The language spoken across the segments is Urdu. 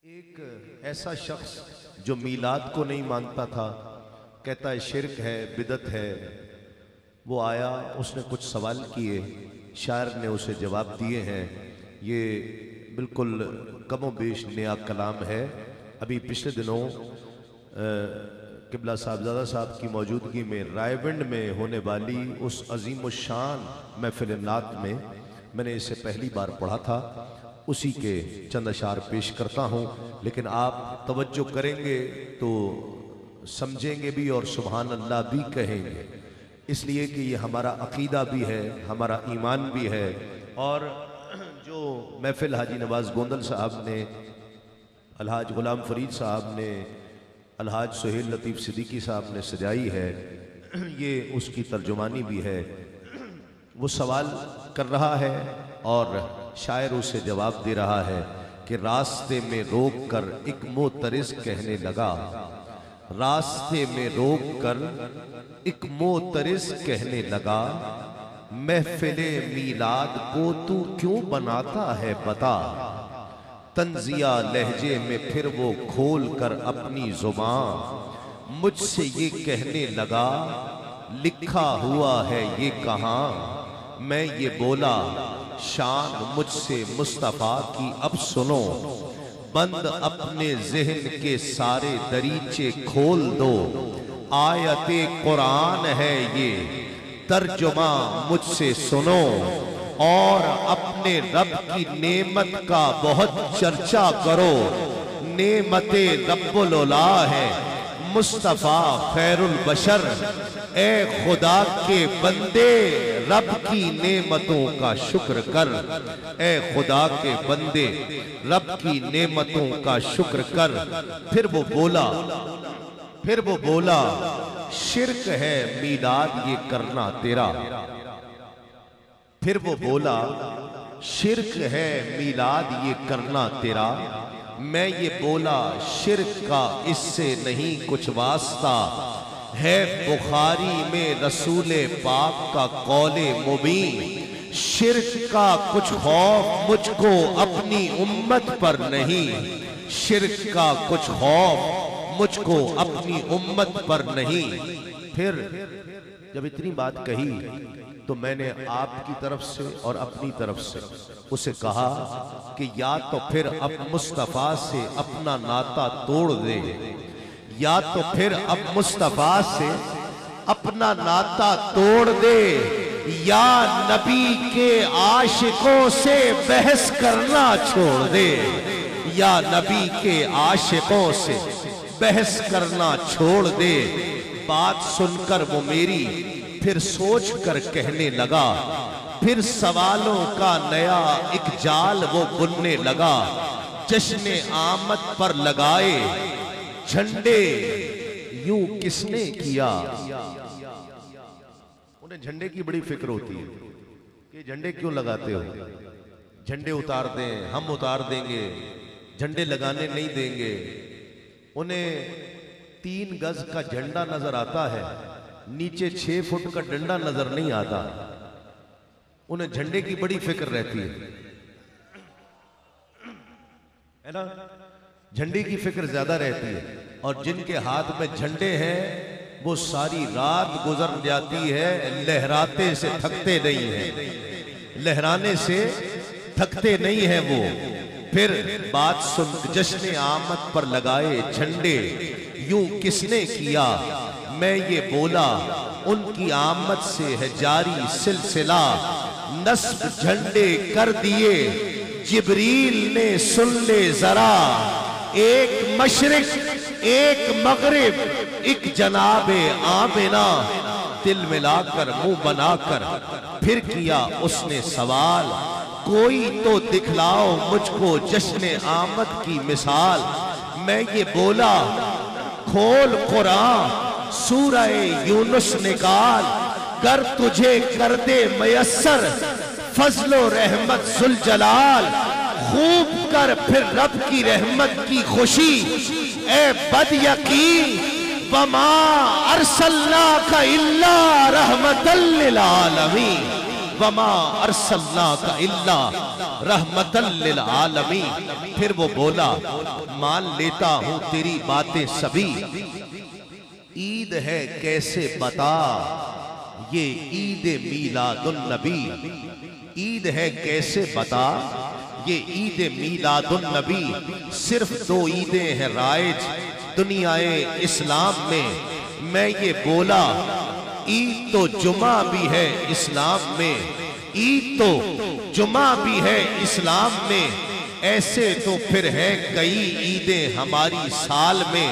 ایک ایسا شخص جو میلاد کو نہیں مانتا تھا، کہتا ہے شرک ہے، بدعت ہے، وہ آیا، اس نے کچھ سوال کیے، شاعر نے اسے جواب دیے ہیں۔ یہ بالکل کم و بیش نیا کلام ہے۔ ابھی پچھلے دنوں قبلہ صاحبزادہ صاحب کی موجودگی میں رائے ونڈ میں ہونے والی اس عظیم الشان محفل نعت میں نے اسے پہلی بار پڑھا تھا، اسی کے چند اشعار پیش کرتا ہوں، لیکن آپ توجہ کریں گے تو سمجھیں گے بھی اور سبحان اللہ بھی کہیں گے، اس لیے کہ یہ ہمارا عقیدہ بھی ہے، ہمارا ایمان بھی ہے۔ اور جو محفل حاجی نواز گوندل صاحب نے، الحاج غلام فرید صاحب نے، الحاج سہیل لطیف صدیقی صاحب نے سجائی ہے، یہ اس کی ترجمانی بھی ہے۔ وہ سوال کر رہا ہے اور شاعر اسے جواب دے رہا ہے کہ راستے میں روک کر ایک معترض کہنے لگا، راستے میں روک کر ایک معترض کہنے لگا، محفل میلاد کو تو کیوں بناتا ہے بتا۔ طنزیہ لہجے میں پھر وہ کھول کر اپنی زبان مجھ سے یہ کہنے لگا، لکھا ہوا ہے یہ کہاں۔ میں یہ بولا شان مجھ سے مصطفیٰ کی اب سنو، بند اپنے ذہن کے سارے دریچے کھول دو، آیت قرآن ہے یہ ترجمہ مجھ سے سنو، اور اپنے رب کی نعمت کا بہت چرچا کرو۔ نعمت رب العلا ہے مصطفیٰ خیر البشر، اے خدا کے بندے رب کی نعمتوں کا شکر کر، اے خدا کے بندے رب کی نعمتوں کا شکر کر۔ پھر وہ بولا شرک ہے میلاد یہ کرنا تیرا۔ پھر وہ بولا شرک ہے میلاد یہ کرنا تیرا۔ میں یہ بولا شرک کا اس سے نہیں کچھ واسطہ، ہے بخاری میں رسول پاک کا قول مبین۔ شرک کا کچھ خوف مجھ کو اپنی امت پر نہیں، شرک کا کچھ خوف مجھ کو اپنی امت پر نہیں۔ پھر جب اتنی بات کہی تو میں نے آپ کی طرف سے اور اپنی طرف سے اسے کہا کہ یا تو پھر اب مصطفیٰ سے اپنا ناطہ توڑ دے، یا تو پھر اب مصطفیٰ سے اپنا ناطہ توڑ دے، یا نبی کے عاشقوں سے بحث کرنا چھوڑ دے، یا نبی کے عاشقوں سے بحث کرنا چھوڑ دے۔ بات سن کر وہ میری پھر سوچ کر کہنے لگا، پھر سوالوں کا نیا ایک جال وہ بننے لگا۔ جشن آمد پر لگائے جھنڈے یوں کس نے کیا۔ انہیں جھنڈے کی بڑی فکر ہوتی ہے کہ جھنڈے کیوں لگاتے ہو، جھنڈے اتار دیں، ہم اتار دیں گے، جھنڈے لگانے نہیں دیں گے۔ انہیں 3 گز کا جھنڈا نظر آتا ہے، نیچے 6 فٹ کا ڈنڈا نظر نہیں آتا۔ انہیں جھنڈے کی بڑی فکر رہتی ہے نا، جھنڈے کی فکر زیادہ رہتی ہے، اور جن کے ہاتھ میں جھنڈے ہیں وہ ساری رات گزر جاتی ہے لہراتے سے تھکتے نہیں ہیں، لہرانے سے تھکتے نہیں ہیں وہ۔ پھر بات سن جشن آمد پر لگائے جھنڈے یوں کس نے کیا۔ میں یہ بولا ان کی آمد سے ہے جاری سلسلہ، نصب جھنڈے کر دیے جبریل نے سن لے ذرا۔ ایک مشرق ایک مغرب ایک جناب آمنہ، دل ملا کر منہ بنا کر پھر کیا اس نے سوال، کوئی تو دکھلاؤ مجھ کو جشن آمد کی مثال۔ میں یہ بولا کھول قرآن سورہ یونس نکال، گر تجھے کر دے میسر فضل و رحمت ذوالجلال۔ خوب کر پھر رب کی رحمت کی خوشی، اے بد یقین وما ارسلناک الا رحمتا للعالمین۔ وما ارسلناک الا رحمتا للعالمین. پھر وہ بولا مان لیتا ہوں تیری باتیں سبھی، عید ہے کیسے بتا یہ عید میلاد النبی. عید ہے کیسے بتا یہ عید میلاد النبی. صرف 2 عیدیں ہیں رائج دنیا اسلام میں. میں یہ بولا عید تو جمعہ بھی ہے اسلام میں، عید تو جمعہ بھی ہے اسلام میں. ایسے تو پھر ہے کئی عیدیں ہماری سال میں.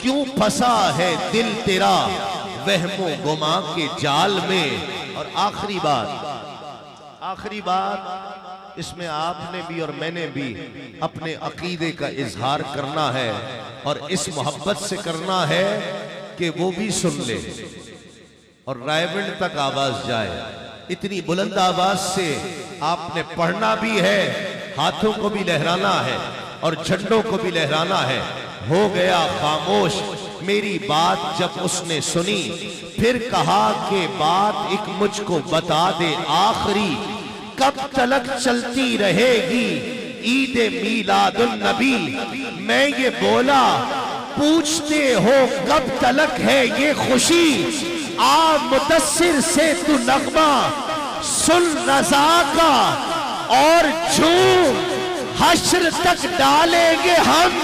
کیوں پھنسا ہے دل تیرا وہم و گمان کے جال میں. اور آخری بات اس میں آپ نے بھی اور میں نے بھی اپنے عقیدے کا اظہار کرنا ہے، اور اس محبت سے کرنا ہے کہ وہ بھی سن لے اور رائیونڈ تک آواز جائے. اتنی بلند آواز سے آپ نے پڑھنا بھی ہے، ہاتھوں کو بھی لہرانا ہے اور جھنڈوں کو بھی لہرانا ہے. ہو گیا خاموش میری بات جب اس نے سنی، پھر کہا کہ بات ایک مجھ کو بتا دے آخری، کب تلک چلتی رہے گی عید میلاد النبی. میں یہ بولا پوچھتے ہو کب تلک ہے یہ خوشی، آ مدثر سے تو نغمہ سن رضا کا اور جھوم، حشر تک ڈالیں گے ہم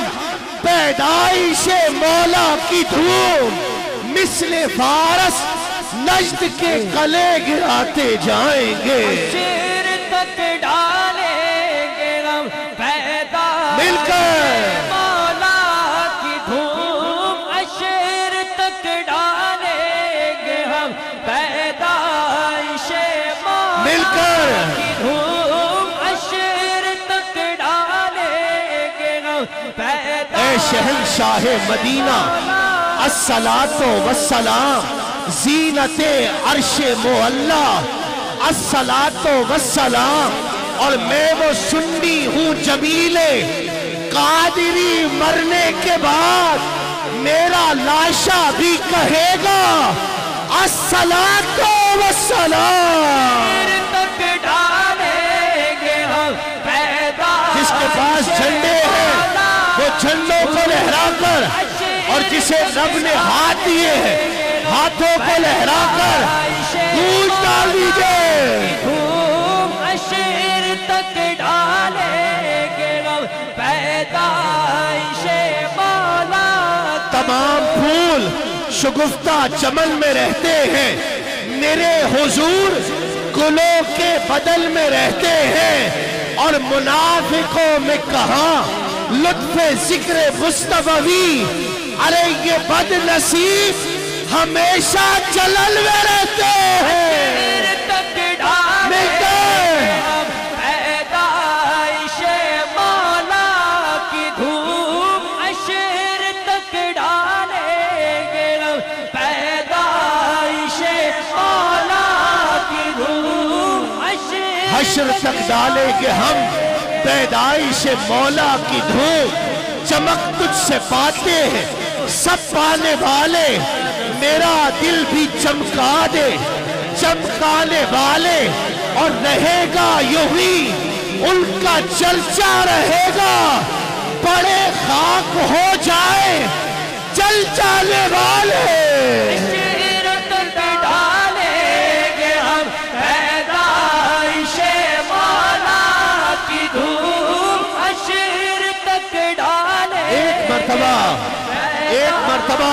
پیدائش مولا کی دھوم. مثل فارس نجد کے قلعے گراتے جائیں گے، حشر تک ڈالیں گے ہم پیدائش مل کر مولا کی دھوم. حشر تک ڈالیں گے ہم پیدائش مل مولا کر کی دھوم. حشر تک ڈالیں گے ہم پیدائش. اے شہنشاہ مدینہ الصلاۃ والسلام زینت عرش معلا، الصلاۃ والسلام. اور میں وہ سنی ہوں جمیل قادری، مرنے کے بعد میرا لاشا بھی کہے گا الصلاۃ والسلام. حشر تک ڈالیں گے ہم پیدائش. جس کے پاس جھنڈے ہیں وہ جھنڈوں کو لہرا کر، اور جسے رب نے ہاتھ دیے ہیں ہاتھوں کو لہرا کر گونج ڈال دیجئے. دھوم حشر تک ڈالیں گے ہم پیدائش مولا. تمام پھول شگفتہ چمن میں رہتے ہیں، میرے حضور گلوں کے بدل میں رہتے ہیں. اور منافقوں میں کہاں لطف ذکر مصطفی، ارے یہ بد نصیب ہمیشہ جلل میں رہتے ہیں. حشر تک ڈالیں گے ہم پیدائش مولا کی دھوم. حشر تک ڈالیں گے ہم پیدائش مولا کی دھوم. حشر تک ڈالیں گے ہم پیدائش مولا کی دھوم. چمک تجھ سے پاتے ہیں سب پانے والے، میرا دل بھی چمکا دے چمکانے والے. اور رہے گا یوں ہی ان کا چرچا رہے گا، بڑے خاک ہو جائے چل جانے والے. حشر تک ڈالیں گے ہم پیدائش مولا کی دھوم. حشر تک ڈالیں ایک مرتبہ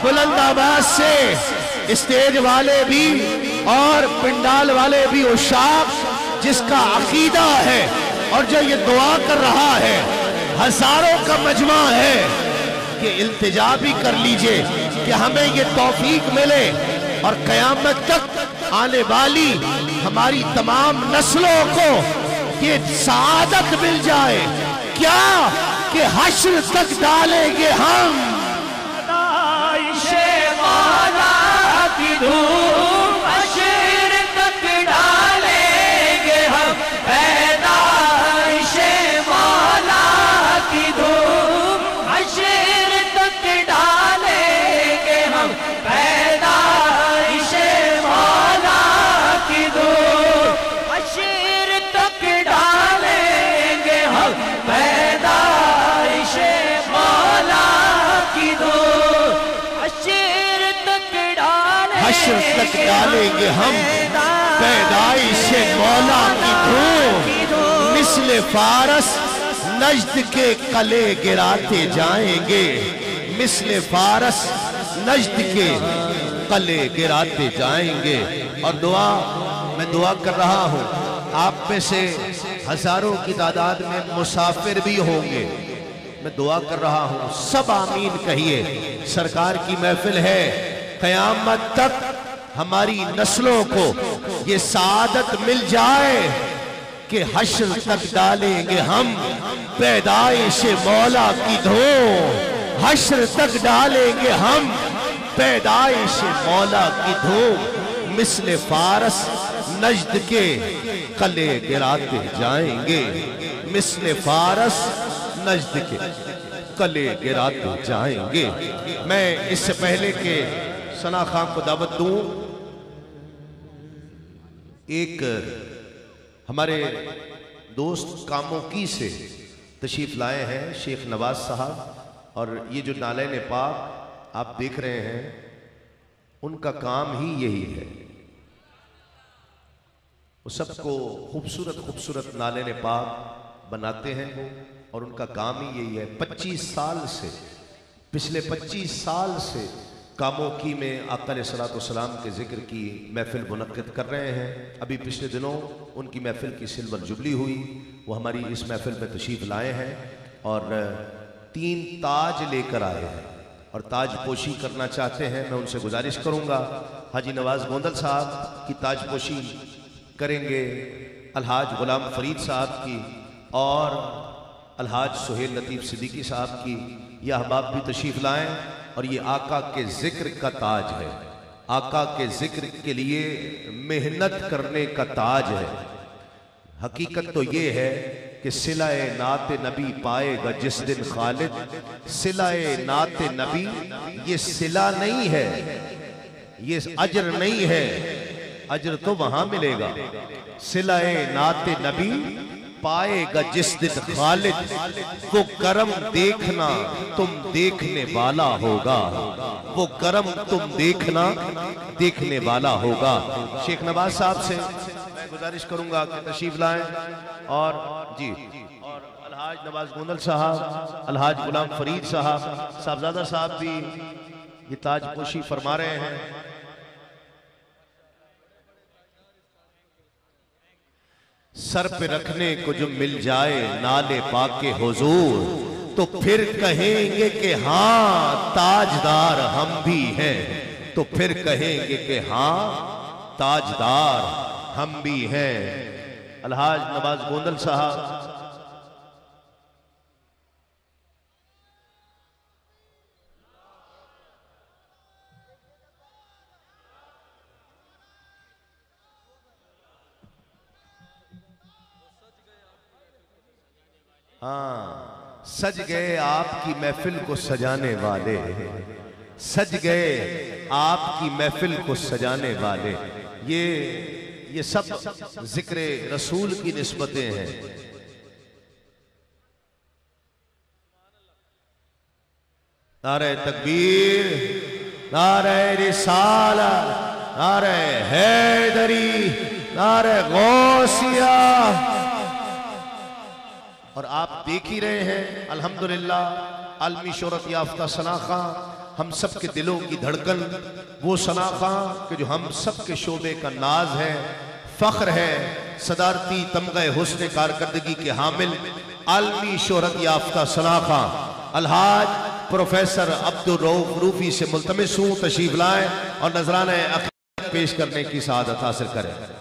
بلند آواز سے اسٹیج والے بھی اور پنڈال والے بھی عشاق جس کا عقیدہ ہے اور جو یہ دعا کر رہا ہے، ہزاروں کا مجمع ہے، کہ التجا بھی کر لیجئے کہ ہمیں یہ توفیق ملے اور قیامت تک آنے والی ہماری تمام نسلوں کو یہ سعادت مل جائے. کیا کہ حشر تک ڈالیں گے ہم پیدائش مولا کی دھوم. حشر تک ڈالیں گے ہم پیدائش مولا کی دھوم. حشر تک ڈالیں گے ہم پیدائش مولا کی دھوم. حشر تک ڈالیں گے ہم پیدائش مولا کی دھوم مثل فارس نجد کے قلعے گراتے جائیں گے مثل فارس نجد کے قلعے گراتے جائیں گے اور میں دعا کر رہا ہوں آپ میں سے ہزاروں کی تعداد میں مسافر بھی ہوں گے میں دعا کر رہا ہوں سب آمین کہیے سرکار کی محفل ہے قیامت تک ہماری نسلوں کو یہ سعادت مل جائے کہ حشر تک ڈالیں گے ہم پیدائش مولا کی دھوم حشر تک ڈالیں گے ہم پیدائش مولا کی دھوم مثل فارس نجد کے قلعے گراتے جائیں گے مثل فارس نجد کے قلعے گراتے جائیں گے میں اس سے پہلے کہ ثنا خان کو دعوت دوں ایک ہمارے دوست کاموکی سے تشریف لائے ہیں شیخ نواز صاحب اور یہ جو نالین پاک آپ دیکھ رہے ہیں ان کا کام ہی یہی ہے وہ سب کو خوبصورت نالین پاک بناتے ہیں اور ان کا کام ہی یہی ہے 25 سال سے پچھلے 25 سال سے کاموکی میں آقا علیہ السلام کے ذکر کی محفل منعقد کر رہے ہیں ابھی پچھلے دنوں ان کی محفل کی سلور جبلی ہوئی وہ ہماری اس محفل میں تشریف لائے ہیں اور 3 تاج لے کر آئے ہیں اور تاج پوشی کرنا چاہتے ہیں میں ان سے گزارش کروں گا حاجی نواز گوندل صاحب کی تاج پوشی کریں گے الحاج غلام فرید صاحب کی اور الحاج سہیل لطیف صدیقی صاحب کی یہ احباب بھی تشریف لائیں اور یہ آقا کے ذکر کا تاج ہے آقا کے ذکر کے لیے محنت کرنے کا تاج ہے حقیقت تو یہ ہے کہ صلہ نعت نبی پائے گا جس دن خالد صلہ نعت نبی یہ صلہ نہیں ہے یہ اجر نہیں ہے اجر تو وہاں ملے گا صلہ نعت نبی پائے گا جس دن خالد وہ کرم دیکھنا تم دیکھنے والا ہوگا وہ کرم تم دیکھنے والا ہوگا شیخ نواز صاحب سے میں گزارش کروں گا کہ تشریف لائیں اور جی اور الحاج نواز گوندل صاحب الحاج غلام فرید صاحبزادہ صاحب بھی یہ تاج پوشی فرما رہے ہیں سر پہ رکھنے کو جو مل جائے نالے پاک حضور تو پھر کہیں گے کہ ہاں تاجدار ہم بھی ہیں تو پھر کہیں گے کہ ہاں تاجدار ہم بھی ہیں الحاج نواز گوندل صاحب ہاں سج گئے آپ کی محفل کو سجانے والے سج گئے آپ کی محفل کو سجانے والے یہ سب ذکر رسول کی نسبتیں ہیں نعرہ تکبیر نعرہ رسالت نعرہ حیدری نعرہ غوثیہ اور آپ دیکھ ہی رہے ہیں الحمدللہ عالمی شہرت یافتہ ثنا خان ہم سب کے دلوں کی دھڑکن وہ ثنا خان کہ جو ہم سب کے شعبے کا ناز ہے فخر ہے صدارتی تمغہ حسن کارکردگی کے حامل عالمی شہرت یافتہ ثنا خان الحاج پروفیسر عبدالرؤوف روفی سے ملتمس ہوں تشریف لائیں اور نذرانہ عقیدت پیش کرنے کی سعادت حاصل کریں